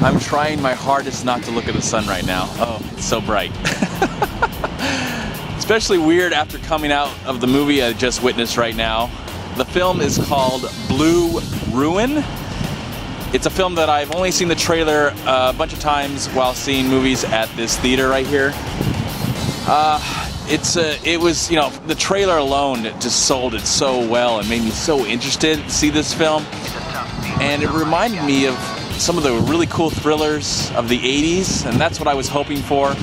I'm trying my hardest not to look at the sun right now. Oh, it's so bright. Especially weird after coming out of the movie I just witnessed right now. The film is called Blue Ruin. It's a film that I've only seen the trailer a bunch of times while seeing movies at this theater right here. It was, you know, the trailer alone just sold it so well and made me so interested to see this film. And it reminded me of some of the really cool thrillers of the 80s, and that's what I was hoping for.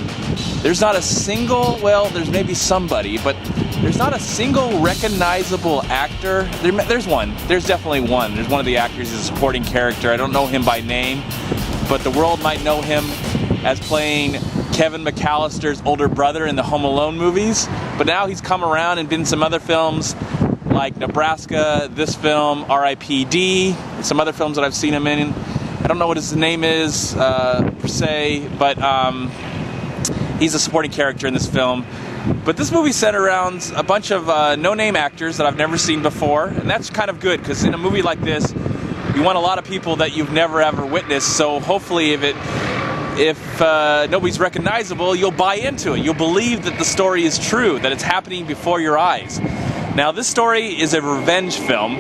There's not a single, well, there's maybe somebody, but there's not a single recognizable actor. There's one. There's definitely one. There's one of the actors. He's a supporting character. I don't know him by name, but the world might know him as playing Kevin McAllister's older brother in the Home Alone movies. But now he's come around and been in some other films like Nebraska, this film, R.I.P.D., and some other films that I've seen him in. I don't know what his name is per se, but he's a supporting character in this film. But this movie centered around a bunch of no-name actors that I've never seen before, and that's kind of good, because in a movie like this, you want a lot of people that you've never ever witnessed, so hopefully if nobody's recognizable, you'll buy into it. You'll believe that the story is true, that it's happening before your eyes. Now, this story is a revenge film.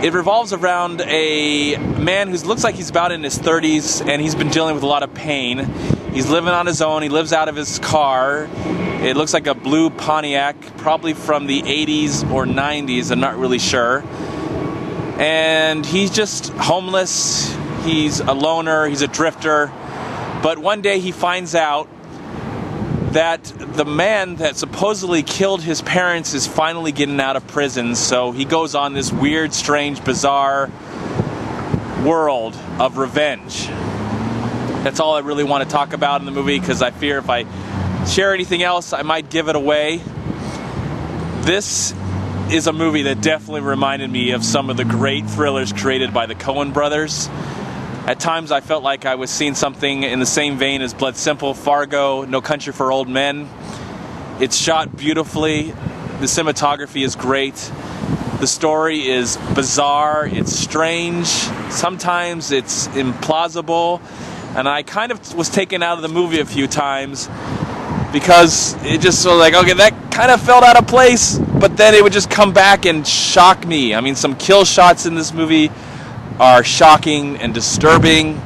It revolves around a man who looks like he's about in his 30s, and he's been dealing with a lot of pain. He's living on his own. He lives out of his car. It looks like a blue Pontiac, probably from the 80s or 90s. I'm not really sure. And he's just homeless. He's a loner. He's a drifter. But one day he finds out that the man that supposedly killed his parents is finally getting out of prison, so he goes on this weird, strange, bizarre world of revenge. That's all I really want to talk about in the movie, because I fear if I share anything else, I might give it away. This is a movie that definitely reminded me of some of the great thrillers created by the Coen brothers. At times I felt like I was seeing something in the same vein as Blood Simple, Fargo, No Country for Old Men. It's shot beautifully. The cinematography is great. The story is bizarre. It's strange. Sometimes it's implausible. And I kind of was taken out of the movie a few times because it just was like, okay, that kind of felt out of place. But then it would just come back and shock me. I mean, some kill shots in this movie are shocking and disturbing.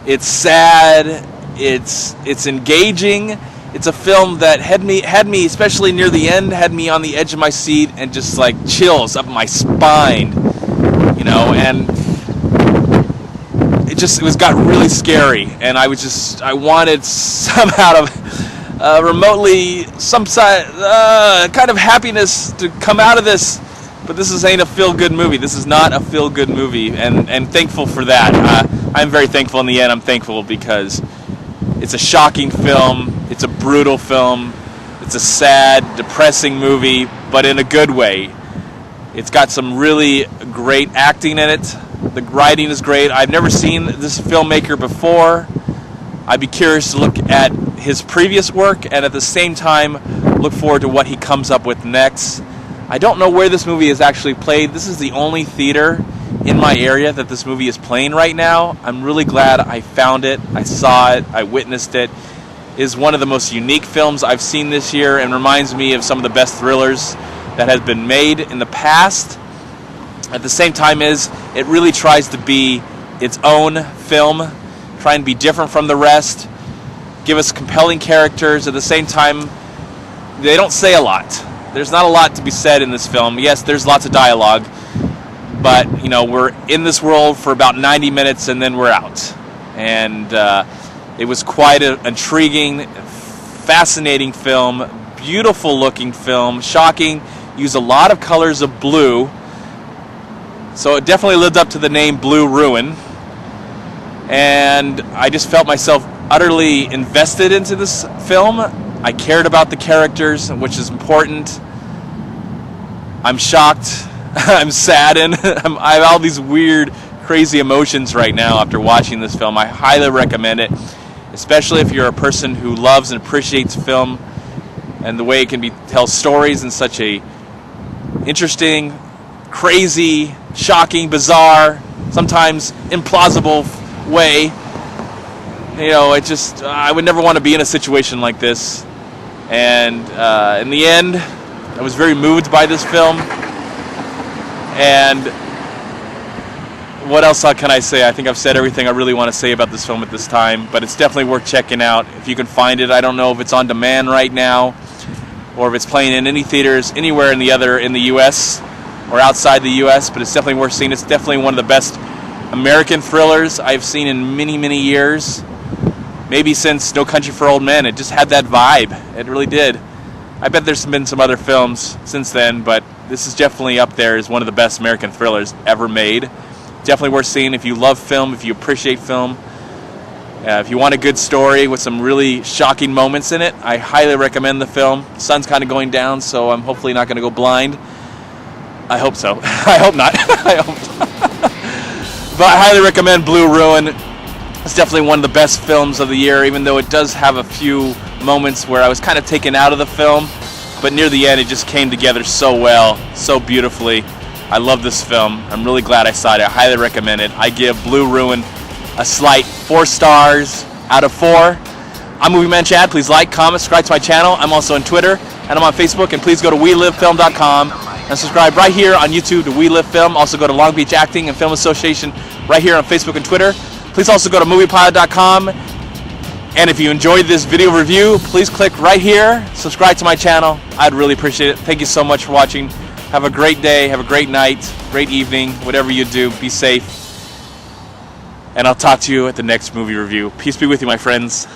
It's sad. It's engaging. It's a film that had me, especially near the end, had me on the edge of my seat and just like chills up my spine, you know. And it got really scary, and I wanted somehow to remotely some kind of happiness to come out of this. But this ain't a feel-good movie. This is not a feel-good movie, and thankful for that. I'm very thankful in the end. I'm thankful because it's a shocking film. It's a brutal film. It's a sad, depressing movie, but in a good way. It's got some really great acting in it. The writing is great. I've never seen this filmmaker before. I'd be curious to look at his previous work, and at the same time, look forward to what he comes up with next. I don't know where this movie is actually played. This is the only theater in my area that this movie is playing right now. I'm really glad I found it. I saw it. I witnessed it. It is one of the most unique films I've seen this year and reminds me of some of the best thrillers that has been made in the past. At the same time, it really tries to be its own film, try and be different from the rest, give us compelling characters. At the same time, they don't say a lot. There's not a lot to be said in this film. Yes, there's lots of dialogue, but, you know, we're in this world for about 90 minutes and then we're out. And it was quite an intriguing, fascinating film, beautiful looking film, shocking, used a lot of colors of blue. So it definitely lived up to the name Blue Ruin. And I just felt myself utterly invested into this film. I cared about the characters, which is important. I'm shocked. I'm saddened. I have all these weird, crazy emotions right now after watching this film. I highly recommend it, especially if you're a person who loves and appreciates film and the way it can tell stories in such a interesting, crazy, shocking, bizarre, sometimes implausible way. You know, I would never want to be in a situation like this. And in the end, I was very moved by this film. And what else can I say? I think I've said everything I really want to say about this film at this time, but it's definitely worth checking out if you can find it. I don't know if it's on demand right now or if it's playing in any theaters anywhere in the U.S. or outside the U.S., but it's definitely worth seeing. It's definitely one of the best American thrillers I've seen in many, many years. Maybe since No Country for Old Men. It just had that vibe. It really did. I bet there's been some other films since then, but this is definitely up there as one of the best American thrillers ever made. Definitely worth seeing if you love film, if you appreciate film. If you want a good story with some really shocking moments in it, I highly recommend the film. The sun's kind of going down, so I'm hopefully not going to go blind. I hope so. I hope not. I hope not. But I highly recommend Blue Ruin. It's definitely one of the best films of the year, even though it does have a few moments where I was kind of taken out of the film. But near the end, it just came together so well, so beautifully. I love this film. I'm really glad I saw it. I highly recommend it. I give Blue Ruin a slight 4 stars out of 4. I'm MovieManCHAD. Please like, comment, subscribe to my channel. I'm also on Twitter, and I'm on Facebook. And please go to WeLiveFilm.com and subscribe right here on YouTube to We Live Film. Also go to Long Beach Acting and Film Association right here on Facebook and Twitter. Please also go to MoviePilot.com. And if you enjoyed this video review, please click right here, subscribe to my channel. I'd really appreciate it. Thank you so much for watching. Have a great day, have a great night, great evening, whatever you do, be safe. And I'll talk to you at the next movie review. Peace be with you, my friends.